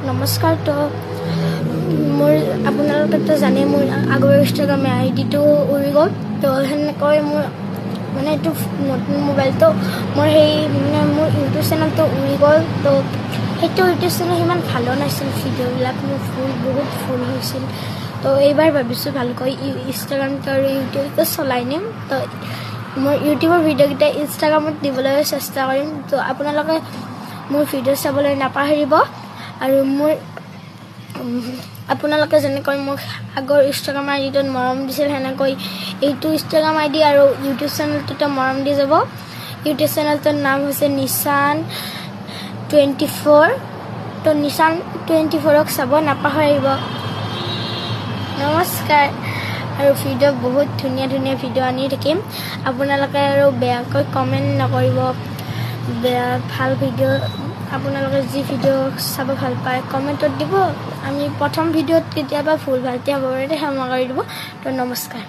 নমস্কাৰ তো মোৰ আপোনালোকেতো জানে মোৰ আগৰ ইনষ্টাগ্ৰাম আইডিটো উৰি গ'ল তো সেনেকৈ মোৰ মানে এইটো নতুন মোবাইলটো মোৰ সেই মানে মোৰ ইউটিউব চেনেলটো উৰি গ'ল তো সেইটো ইউটিউব চেনেল সিমান ভালো নাছিল ভিডিঅ'বিলাক মোৰ বহুত ফুল হৈছিল তো এইবাৰ ভাবিছোঁ ভালকৈ ইনষ্টাগ্ৰামটো আৰু ইউটিউবটো চলাই নিম তো মোৰ ইউটিউবৰ ভিডিঅ'কেইটা ইনষ্টাগ্ৰামত দিবলৈ চেষ্টা কৰিম তো আপোনালোকে মোৰ ভিডিঅ' চাবলৈ নাপাহৰিব আৰু মোৰ আপোনালোকে যেনেকৈ মোক আগৰ ইনষ্টাগ্ৰাম আইডিটোত মৰম দিছিল সেনেকৈ এইটো ইনষ্টাগ্ৰাম আইডি আৰু ইউটিউব চেনেলটোতে মৰম দি যাব ইউটিউব চেনেলটোৰ নাম হৈছে নিশান 24 তো নিশান 24ক চাব নাপাহৰিব নমস্কাৰ আৰু ভিডিঅ' বহুত ধুনীয়া ধুনীয়া ভিডিঅ' আনি থাকিম আপোনালোকে আৰু বেয়াকৈ কমেণ্ট নকৰিব বেয়া ভাল ভিডিঅ' আপোনালোকে যি ভিডিঅ' চাব ভাল পায় কমেণ্টত দিব আমি প্ৰথম ভিডিঅ'ত কেতিয়াবা ভুল ভালতে হ'ব পাৰে ক্ষমা কৰি দিব তো নমস্কাৰ